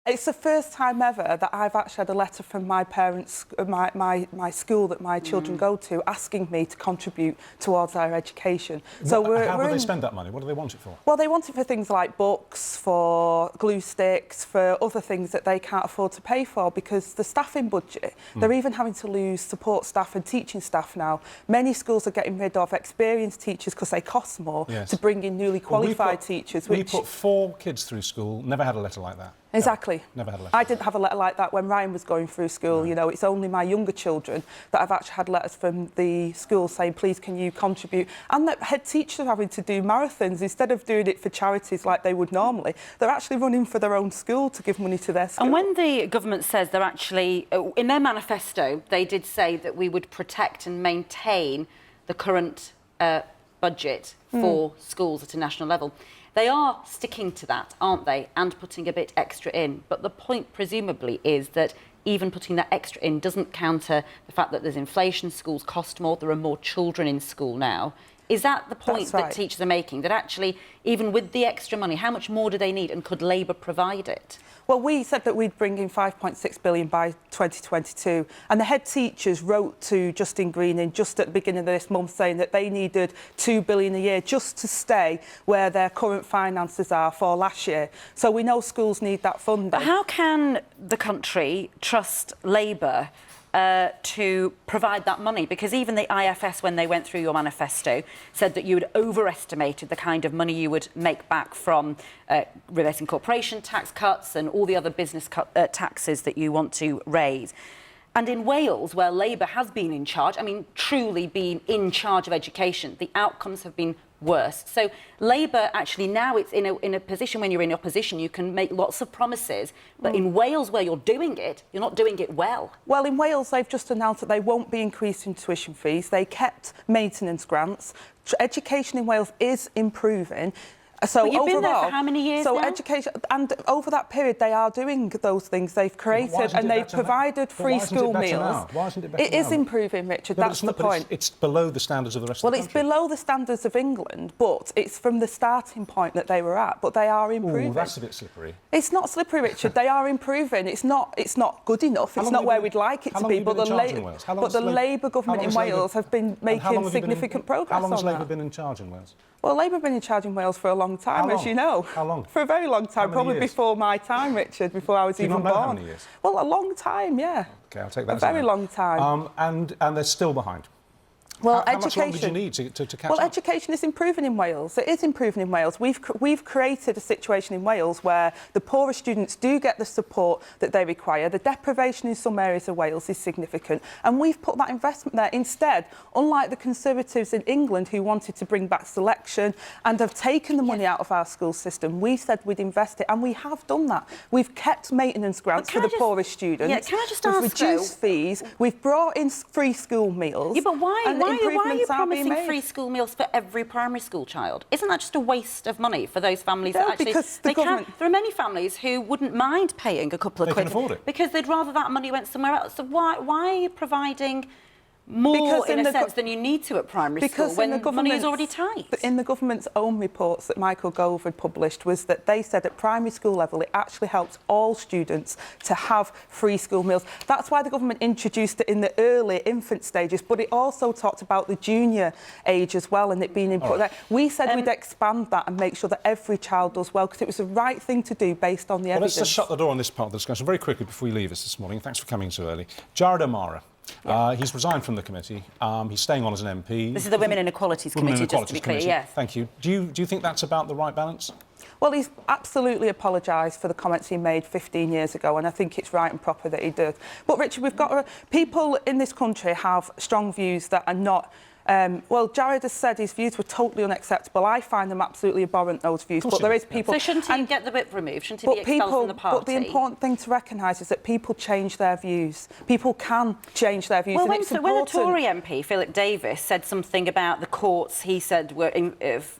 It's the first time ever that I've actually had a letter from my parents, my school that my children go to, asking me to contribute towards their education. So how do they spend that money? What do they want it for? Well, they want it for things like books, for glue sticks, for other things that they can't afford to pay for because the staffing budget, they're even having to lose support staff and teaching staff now. Many schools are getting rid of experienced teachers because they cost more to bring in newly qualified teachers. We put 4 kids through school, never had a letter like that. Exactly. Never had a letter. I didn't have a letter like that when Ryan was going through school. No. You know, it's only my younger children that I've actually had letters from the school saying, please, can you contribute? And the head teachers are having to do marathons instead of doing it for charities like they would normally. They're actually running for their own school to give money to their school. And when the government says they're actually, in their manifesto, they did say that we would protect and maintain the current budget for schools at a national level. They are sticking to that, aren't they, and putting a bit extra in. But the point, presumably, is that even putting that extra in doesn't counter the fact that there's inflation, schools cost more, there are more children in school now. Is that the point that teachers are making, that actually, even with the extra money, how much more do they need, and could Labour provide it? Well, we said that we'd bring in £5.6 billion by 2022, and the head teachers wrote to Justine Greening just at the beginning of this month saying that they needed £2 billion a year just to stay where their current finances are for last year. So we know schools need that funding. But how can the country trust Labour to provide that money? Because even the IFS, when they went through your manifesto, said that you had overestimated the kind of money you would make back from reversing corporation tax cuts and all the other business taxes that you want to raise. And in Wales, where Labour has been in charge, I mean, truly been in charge of education, the outcomes have been worse. So Labour actually now it's in a position when you're in opposition, you can make lots of promises, but in Wales where you're doing it, you're not doing it well. Well, in Wales, they've just announced that they won't be increasing tuition fees. They kept maintenance grants. Education in Wales is improving. So but you've been there for how many years now? Education, and over that period, they are doing those things. They've created and they've provided free school meals. Why isn't it better now? It is improving, Richard. That's the point. It's below the standards of the rest of the country. Well, it's below the standards of England, but it's from the starting point that they were at. But they are improving. Ooh, that's a bit slippery. It's not slippery, Richard. They are improving. It's not good enough. It's not where we'd like it to be. But the Labour government in Wales have been making significant progress on that. How long has Labour been in charge in Wales? Well, Labour have been in charge in Wales for a long time, as you know. How long? For a very long time, probably before my time, Richard, before I was even born. How many years? Well, a long time, yeah. OK, I'll take that. A very long time. And they're still behind. Well, how much longer do you need to catch up? Well, education is improving in Wales. It is improving in Wales. We've created a situation in Wales where the poorer students do get the support that they require. The deprivation in some areas of Wales is significant, and we've put that investment there. Instead, unlike the Conservatives in England who wanted to bring back selection and have taken the money out of our school system, we said we'd invest it, and we have done that. We've kept maintenance grants for the poorest students. Yeah, can I just ask, we've reduced fees. We've brought in free school meals. Yeah, but why are you promising free school meals for every primary school child? Isn't that just a waste of money for those families that actually... Because there are many families who wouldn't mind paying a couple of quid. They can afford it. Because they'd rather that money went somewhere else. So why are you providing more, in a sense, than you need to at primary school when money is already tight? In the government's own reports that Michael Gove had published was that they said at primary school level it actually helps all students to have free school meals. That's why the government introduced it in the early infant stages, but it also talked about the junior age as well and it being input there. We said we'd expand that and make sure that every child does well because it was the right thing to do based on the evidence. Let's just shut the door on this part of the discussion very quickly before you leave us this morning. Thanks for coming so early. Jarad O'Mara. He's resigned from the committee. He's staying on as an MP. This is the Women and Equalities Committee, just to be clear, yes. Thank you. Do you think that's about the right balance? Well, he's absolutely apologised for the comments he made 15 years ago, and I think it's right and proper that he did. But, Richard, we've got... people in this country have strong views that are not... well, Jarad has said his views were totally unacceptable. I find them absolutely abhorrent, those views. But there is people... So shouldn't he get the whip removed? Shouldn't he be expelled from the party? But the important thing to recognise is that people change their views. People can change their views, well, and it's important... when the Tory MP, Philip Davis, said something about the courts he said were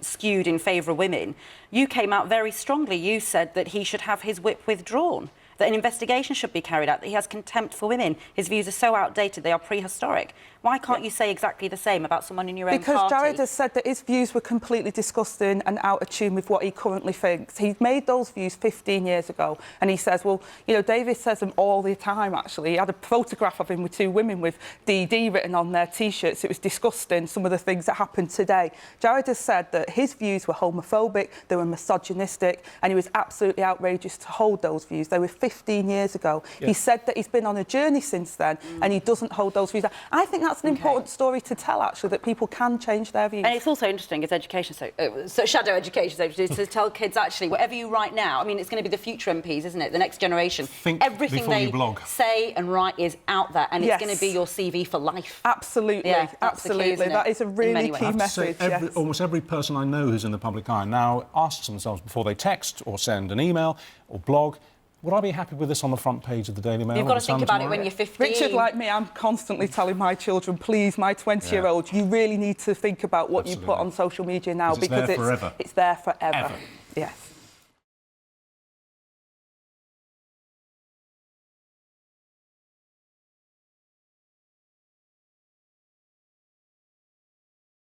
skewed in favour of women, you came out very strongly. You said that he should have his whip withdrawn, that an investigation should be carried out, that he has contempt for women. His views are so outdated, they are prehistoric. Why can't you say exactly the same about someone in your own because party? Jarad has said that his views were completely disgusting and out of tune with what he currently thinks. He made those views 15 years ago, and he says, well, you know, David says them all the time, actually. He had a photograph of him with 2 women with DD written on their T-shirts. It was disgusting, some of the things that happened today. Jarad has said that his views were homophobic, they were misogynistic, and he was absolutely outrageous to hold those views. They were 15 years ago. Yeah. He said that he's been on a journey since then, and he doesn't hold those views. I think that's an important story to tell, actually, that people can change their views. And it's also interesting as education, so shadow education, so to tell kids, actually, whatever you write now, I mean, it's going to be the future MPs, isn't it? The next generation. Think everything before they you blog. say and write is out there, and Yes. it's going to be your CV for life. Absolutely, Yeah, that's the key, absolutely. isn't it? That is a In really many key ways. message. Say Yes. almost every person I know who's in the public eye now asks themselves before they text or send an email or blog, would I be happy with this on the front page of the Daily Mail? You've or got the to think Sun about it tomorrow? when you're 15. Richard, like me, I'm constantly telling my children, please, my 20-year-old, you really need to think about what you put Absolutely. on social media now, Because it's there forever. it's there forever. Ever. Yes.